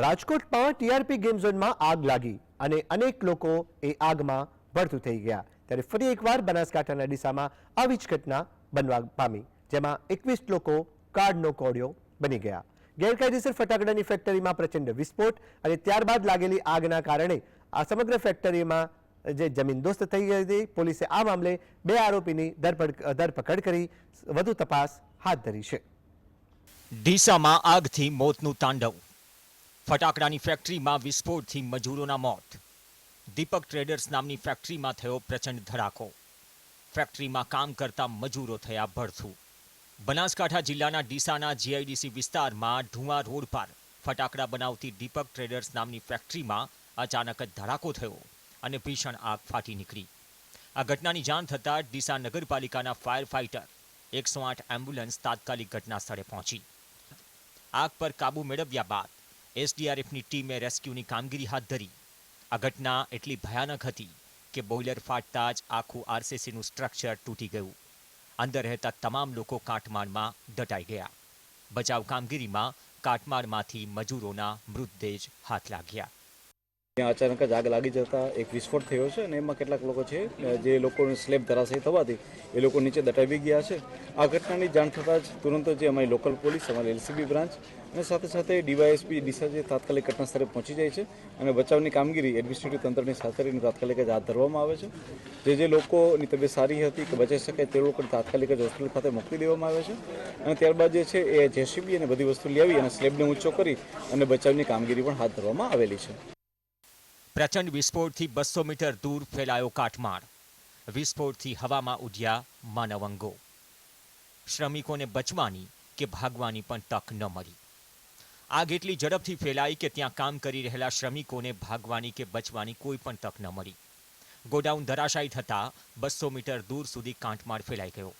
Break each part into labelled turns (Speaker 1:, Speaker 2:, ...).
Speaker 1: રાજકોટમાં TRP game ઝોનમાં આગ લાગી અને અનેક લોકો એ આગમાં ભડતું થઈ ગયા ત્યારે ફરી એકવાર બનાસકાંઠાના ડીસામાં આવી જ ઘટના બનવા પામી, જેમાં 21 લોકો કાળનો કોળિયો બની ગયા। ગેરકાયદેસર ફટાકડાની ફેક્ટરીમાં પ્રચંડ વિસ્ફોટ અને ત્યારબાદ લાગેલી આગના કારણે આ સમગ્ર ફેક્ટરીમાં જે જમીનદોસ્ત થઈ ગઈ હતી। પોલીસે આ મામલે 2 આરોપીની ધરપકડ કરી વધુ તપાસ હાથ ધરી છે।
Speaker 2: ડીસામાં આગથી મોતનું તાંડવ, ફટાકડાની ફેક્ટરીમાં વિસ્ફોટથી મજૂરોના મોત। દીપક ટ્રેડર્સ નામની ફેક્ટરીમાં થયો પ્રચંડ ધડાકો, ફેક્ટરીમાં કામ કરતા મજૂરો થયા ભડથું। બનાસકાંઠા જિલ્લાના ડીસાના જીઆઈડીસી વિસ્તારમાં ઢુવા રોડ પર ફટાકડા બનાવતી દીપક ટ્રેડર્સ નામની ફેક્ટરીમાં અચાનક જ ધડાકો થયો અને ભીષણ આગ ફાટી નીકળી। આ ઘટનાની જાણ થતાં ડીસા નગરપાલિકાના ફાયર ફાઇટર 108 એમ્બ્યુલન્સ તાત્કાલિક ઘટના સ્થળે પહોંચી આગ પર કાબુ મેળવ્યા બાદ એસડીઆરએફની ટીમે રેસ્ક્યુની કામગીરી હાથ ધરી। આ ઘટના એટલી ભયાનક હતી કે બોઇલર ફાટતા જ આખું આરસીસીનું સ્ટ્રક્ચર તૂટી ગયું। અંદર રહેતા તમામ લોકો કાટમાળમાં દટાઈ ગયા। બચાવ કામગીરીમાં કાટમાળમાંથી મજૂરોના મૃતદેહ હાથ લાગ્યા।
Speaker 3: ત્યાં અચાનક જ આગ લાગી જતા એક વિસ્ફોટ થયો છે અને એમાં કેટલાક લોકો છે જે લોકોને સ્લેબ ધરાશયી થવાથી એ લોકો નીચે દટાવી ગયા છે। આ ઘટનાની જાણ થતાં જ તુરંત જે અમારી લોકલ પોલીસ, અમારી એલસીબી બ્રાન્ચ અને સાથે સાથે ડીવાયએસપી ડીસા જે તાત્કાલિક ઘટના સ્થળે પહોંચી જાય છે અને બચાવની કામગીરી એડમિનિસ્ટ્રેટિવ તંત્રની સાથે રહીને તાત્કાલિક જ હાથ ધરવામાં આવે છે। જે લોકોની તબિયત સારી હતી કે બચાવી શકાય તે લોકોને તાત્કાલિક જ હોસ્પિટલ ખાતે મોકલી દેવામાં આવે છે અને ત્યારબાદ જે છે એ જેસીબી અને બધી વસ્તુ લઈ આવી અને સ્લેબને ઊંચો કરી અને બચાવની કામગીરી પણ હાથ ધરવામાં આવેલી છે।
Speaker 2: પ્રચંડ વિસ્ફોટથી 200 મીટર દૂર ફેલાયો કાટમાળ, વિસ્ફોટથી હવામાં ઉડ્યા માનવ અંગો। શ્રમિકોને બચવાની કે ભાગવાની પણ તક ન મળી। આગ એટલી ઝડપથી ફેલાઈ કે ત્યાં કામ કરી રહેલા શ્રમિકોને ભાગવાની કે બચવાની કોઈ પણ તક ન મળી। ગોડાઉન ધરાશાયી થતાં 200 મીટર દૂર સુધી કાટમાળ ફેલાઈ ગયો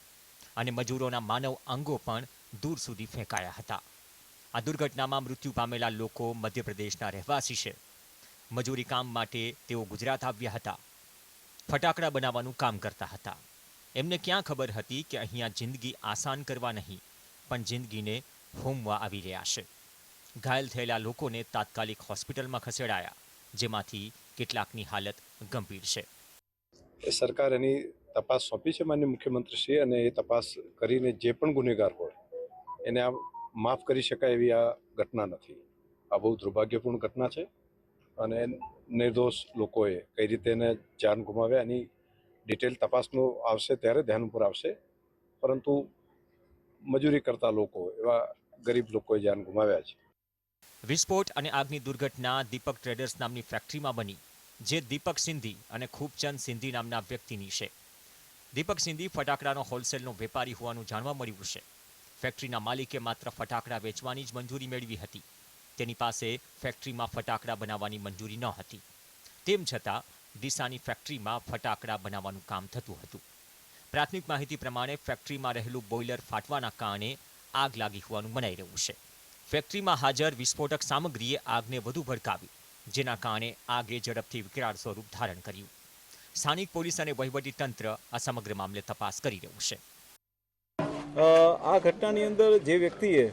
Speaker 2: અને મજૂરોના માનવ અંગો પણ દૂર સુધી ફેંકાયા હતા। આ દુર્ઘટનામાં મૃત્યુ પામેલા લોકો મધ્યપ્રદેશના રહેવાસી છે। મજૂરી કામ માટે તેઓ ગુજરાત આવ્યા હતા। ફટાકડા બનાવવાનું કામ કરતા હતા। એમને ક્યાં ખબર હતી કે અહીંયા જિંદગી આસાન કરવા નહીં પણ જિંદગીને હોમવા આવી રહ્યા છે। ઘાયલ થયેલા લોકોને તાત્કાલિક હોસ્પિટલમાં ખસેડાયા, જેમાંથી કેટલાકની હાલત ગંભીર છે।
Speaker 4: સરકાર એની તપાસ સોંપી છે માનનીય મુખ્યમંત્રીશ્રી, અને એ તપાસ કરીને જે પણ ગુનેગાર હોય એને આ માફ કરી શકાય એવી આ ઘટના નથી। આ બહુ દુર્ભાગ્યપૂર્ણ ઘટના છે અને નિર્દોષ લોકોએ કઈ રીતે એને જાન ગુમાવ્યા એની ડિટેલ તપાસનું આવશે ત્યારે ધ્યાન ઉપર આવશે, પરંતુ મજૂરી કરતા લોકો, એવા ગરીબ લોકોએ જાન ગુમાવ્યા છે।
Speaker 2: વિસ્ફોટ અને આગની દુર્ઘટના દીપક ટ્રેડર્સ નામની ફેક્ટરીમાં બની, જે દીપક સિંધી અને ખૂબચંદ સિંધી નામના વ્યક્તિની છે। દીપક સિંધી ફટાકડાનો હોલસેલનો વેપારી હોવાનું જાણવા મળ્યું છે। ફેક્ટરીના માલિકે માત્ર ફટાકડા વેચવાની જ મંજૂરી મેળવી હતી। તેની પાસે ફેક્ટરીમાં ફટાકડા બનાવવાની મંજૂરી ન હતી। તેમ છતાં ડીસાની ફેક્ટરીમાં ફટાકડા બનાવવાનું કામ થતું હતું। પ્રાથમિક માહિતી પ્રમાણે ફેક્ટરીમાં રહેલું બોઇલર ફાટવાના કારણે આગ લાગી હોવાનું મનાઈ રહ્યું છે। ફેક્ટરીમાં હાજર વિસ્ફોટક સામગ્રીએ આગને વધુ ભડકાવી, જેના કારણે આગે ઝડપથી વિકરાળ સ્વરૂપ ધારણ કર્યું। સ્થાનિક પોલીસ અને વહીવટી તંત્ર આ સમગ્ર મામલે તપાસ કરી રહ્યું છે।
Speaker 3: આ ઘટનાની અંદર જે વ્યક્તિએ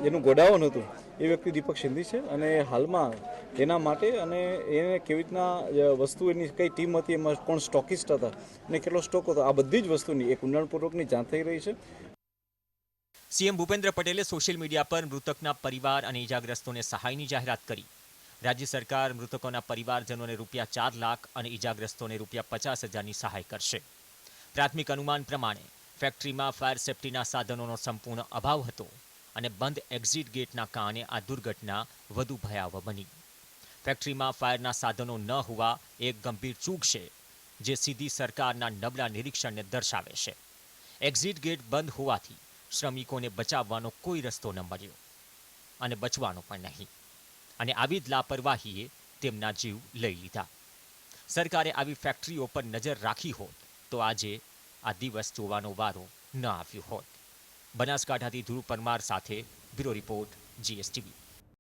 Speaker 3: જેનું ગોડાઉન હતું એ વ્યક્તિ દીપક સિંધી છે અને હાલમાં તેના માટે અને એને કેવી રીતના વસ્તુ, એની કઈ ટીમ હતી, એમાં કોણ સ્ટોકિસ્ટ હતા અને કેટલો સ્ટોક હતો, આ બધી જ વસ્તુની એક ઊંડાણપૂર્વકની જાણ થઈ રહી છે।
Speaker 2: સીએમ ભૂપેન્દ્ર પટેલે સોશિયલ મીડિયા પર મૃતકના પરિવાર અને ઇજાગ્રસ્તોને સહાયની જાહેરાત કરી। રાજ્ય સરકાર મૃતકોના પરિવારજનોને ₹4 લાખ અને ઇજાગ્રસ્તોને ₹50,000ની સહાય કરશે। પ્રાથમિક અનુમાન પ્રમાણે ફેક્ટરીમાં ફાયર સેફ્ટીના સાધનોનો સંપૂર્ણ અભાવ હતો અને બંધ એક્ઝિટ ગેટના કારણે આ દુર્ઘટના વધુ ભયાવહ બની। ફેક્ટરીમાં ફાયરના સાધનો ન હોવા એક ગંભીર ચૂક છે, જે સીધી સરકારના નબળા નિરીક્ષણને દર્શાવે છે। એક્ઝિટ ગેટ બંધ હોવાથી શ્રમિકોને બચાવવાનો કોઈ રસ્તો ન મળ્યો અને બચવાનો પણ નહીં, અને આવી જ લાપરવાહીએ તેમના જીવ લઈ લીધા। સરકારે આવી ફેક્ટરીઓ પર નજર રાખી હોત તો આજે આ દિવસ જોવાનો વારો ન આવ્યો હોત। બનાસકાંઠાથી ધ્રુવ પરમાર સાથે બ્યુરો રિપોર્ટ, જીએસટીવી।